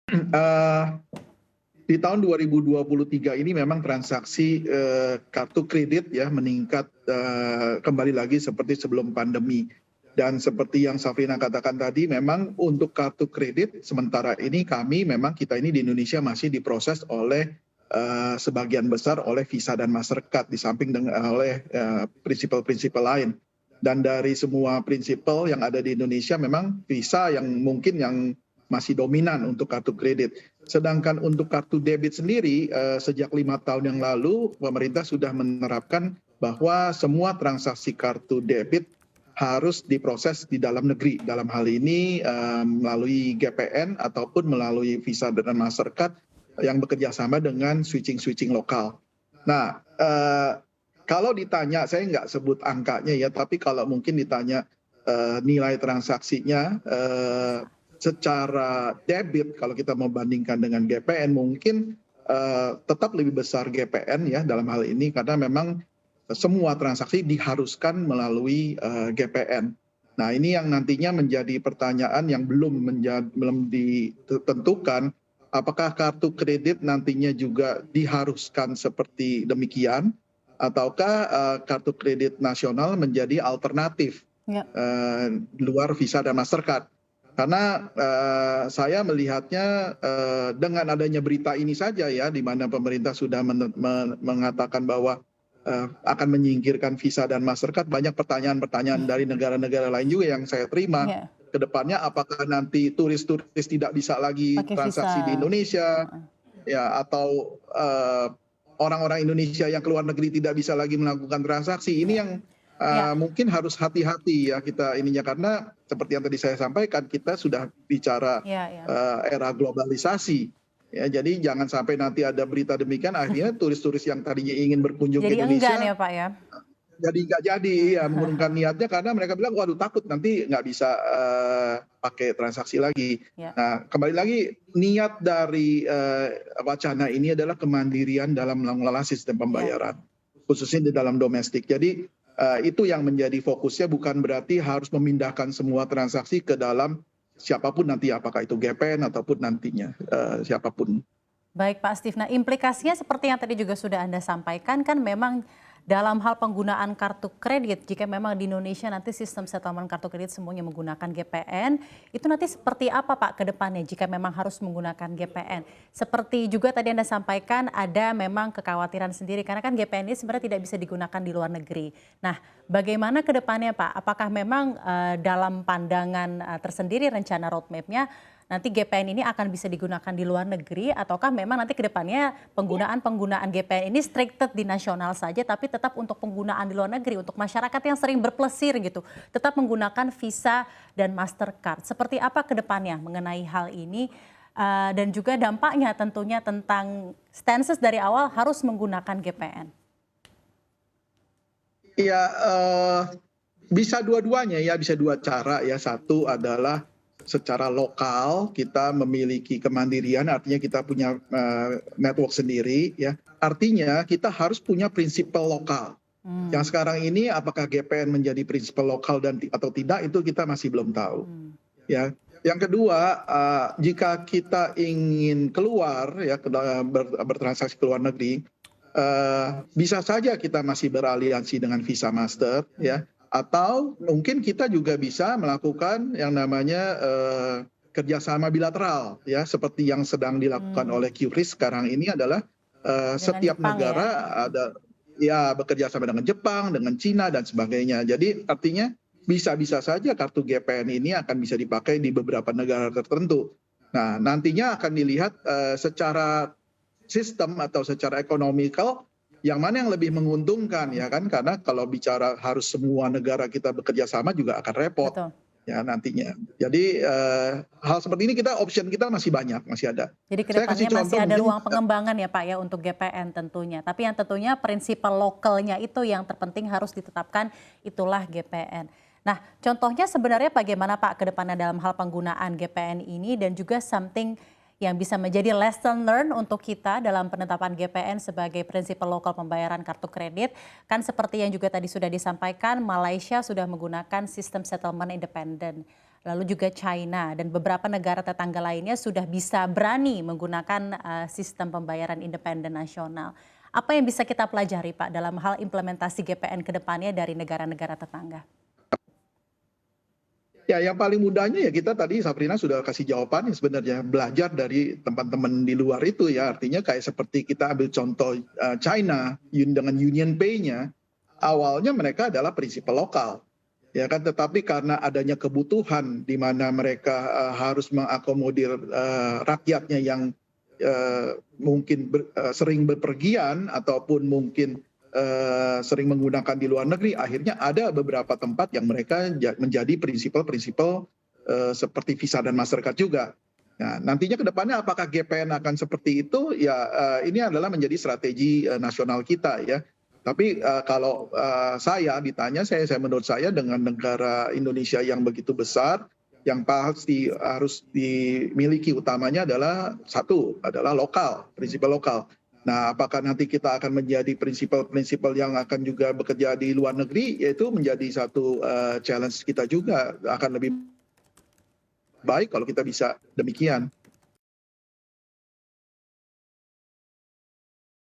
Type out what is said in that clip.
Eh, di tahun 2023 ini memang transaksi kartu kredit ya meningkat kembali lagi seperti sebelum pandemi. Dan seperti yang Safrina katakan tadi, memang untuk kartu kredit sementara ini memang kita ini di Indonesia masih diproses oleh sebagian besar oleh Visa dan Mastercard di samping oleh prinsipal-prinsipal lain. Dan dari semua prinsipal yang ada di Indonesia memang Visa yang mungkin yang masih dominan untuk kartu kredit. Sedangkan untuk kartu debit sendiri sejak 5 tahun yang lalu pemerintah sudah menerapkan bahwa semua transaksi kartu debit harus diproses di dalam negeri. Dalam hal ini melalui GPN ataupun melalui Visa dan Mastercard yang bekerja sama dengan switching lokal. Nah, kalau ditanya, saya nggak sebut angkanya ya, tapi kalau mungkin ditanya nilai transaksinya secara debit, kalau kita membandingkan dengan GPN, mungkin tetap lebih besar GPN ya dalam hal ini, karena memang semua transaksi diharuskan melalui GPN. Nah, ini yang nantinya menjadi pertanyaan yang belum ditentukan, apakah kartu kredit nantinya juga diharuskan seperti demikian, ataukah kartu kredit nasional menjadi alternatif Ya. luar Visa dan Mastercard. Karena saya melihatnya dengan adanya berita ini saja ya, di mana pemerintah sudah mengatakan bahwa akan menyingkirkan Visa dan Mastercard, banyak pertanyaan-pertanyaan dari negara-negara lain juga yang saya terima. Ya, Kedepannya apakah nanti turis-turis tidak bisa lagi pakai visa. transaksi di Indonesia, Heeh. ya, atau orang-orang Indonesia yang keluar negeri tidak bisa lagi melakukan transaksi. Ini Ya. yang Ya. mungkin harus hati-hati ya kita ininya, karena seperti yang tadi saya sampaikan, kita sudah bicara Ya. Ya. era globalisasi. Ya, jadi jangan sampai nanti ada berita demikian akhirnya turis-turis yang tadinya ingin berkunjung ke Jadi enggan Indonesia ya Pak ya. jadi nggak jadi ya, mengurungkan niatnya karena mereka bilang waduh takut nanti nggak bisa pakai transaksi lagi. Ya. Nah, kembali lagi niat dari wacana ini adalah kemandirian dalam mengelola sistem Ya. pembayaran, khususnya di dalam domestik. Jadi itu yang menjadi fokusnya, bukan berarti harus memindahkan semua transaksi ke dalam siapapun nanti, apakah itu GPN ataupun nantinya siapapun. Baik Pak Steve, nah implikasinya seperti yang tadi juga sudah Anda sampaikan kan memang dalam hal penggunaan kartu kredit, jika memang di Indonesia nanti sistem settlement kartu kredit semuanya menggunakan GPN, itu nanti seperti apa Pak ke depannya jika memang harus menggunakan GPN? Seperti juga tadi Anda sampaikan ada memang kekhawatiran sendiri karena kan GPN ini sebenarnya tidak bisa digunakan di luar negeri. Nah, bagaimana ke depannya Pak? Apakah memang dalam pandangan tersendiri rencana roadmap-nya nanti GPN ini akan bisa digunakan di luar negeri ataukah memang nanti ke depannya penggunaan GPN ini stricted di nasional saja tapi tetap untuk penggunaan di luar negeri untuk masyarakat yang sering berplesir gitu tetap menggunakan Visa dan Mastercard. Seperti apa ke depannya mengenai hal ini dan juga dampaknya tentunya tentang stances dari awal harus menggunakan GPN. Ya, bisa dua-duanya ya, bisa dua cara ya. Satu adalah secara lokal kita memiliki kemandirian, artinya kita punya network sendiri ya. Artinya kita harus punya prinsipal lokal. Yang sekarang ini apakah GPN menjadi prinsipal lokal atau tidak itu kita masih belum tahu. Ya. Yang kedua, jika kita ingin keluar ya bertransaksi ke luar negeri, bisa saja kita masih beraliansi dengan Visa Master ya, atau mungkin kita juga bisa melakukan yang namanya kerjasama bilateral ya, seperti yang sedang dilakukan oleh QRIS sekarang ini adalah Dengan setiap Jepang ya. negara ada ya bekerja sama dengan Jepang, dengan Cina dan sebagainya. Jadi artinya bisa-bisa saja kartu GPN ini akan bisa dipakai di beberapa negara tertentu. Nah, nantinya akan dilihat secara sistem atau secara ekonomikal yang mana yang lebih menguntungkan ya kan, karena kalau bicara harus semua negara kita bekerja sama juga akan repot Betul. ya nantinya. Jadi hal seperti ini option kita masih banyak, masih ada. Jadi ke Saya kasih depannya masih contoh ada mungkin ruang pengembangan ya Pak ya untuk GPN tentunya. Tapi yang tentunya prinsipal lokalnya itu yang terpenting harus ditetapkan itulah GPN. Nah contohnya sebenarnya bagaimana Pak ke depannya dalam hal penggunaan GPN ini dan juga something yang bisa menjadi lesson learn untuk kita dalam penetapan GPN sebagai prinsipal lokal pembayaran kartu kredit. Kan seperti yang juga tadi sudah disampaikan, Malaysia sudah menggunakan sistem settlement independen. lalu juga China dan beberapa negara tetangga lainnya sudah bisa berani menggunakan sistem pembayaran independen nasional. Apa yang bisa kita pelajari Pak dalam hal implementasi GPN ke depannya dari negara-negara tetangga? Ya, yang paling mudahnya ya kita tadi Sabrina sudah kasih jawabannya sebenarnya, belajar dari teman-teman di luar itu ya, artinya kayak seperti kita ambil contoh China dengan Union Pay-nya, awalnya mereka adalah prinsipal lokal, ya kan, tetapi karena adanya kebutuhan di mana mereka harus mengakomodir rakyatnya yang mungkin sering berpergian ataupun mungkin sering menggunakan di luar negeri, akhirnya ada beberapa tempat yang mereka menjadi prinsipal-prinsipal seperti Visa dan Mastercard juga. Nah, nantinya ke depannya apakah GPN akan seperti itu? Ya, ini adalah menjadi strategi nasional kita ya. Tapi kalau saya ditanya, saya menurut saya dengan negara Indonesia yang begitu besar, yang pasti harus dimiliki utamanya adalah satu adalah lokal, prinsipal lokal. Nah, apakah nanti kita akan menjadi prinsipal-prinsipal yang akan juga bekerja di luar negeri, yaitu menjadi satu challenge kita juga, akan lebih baik kalau kita bisa demikian.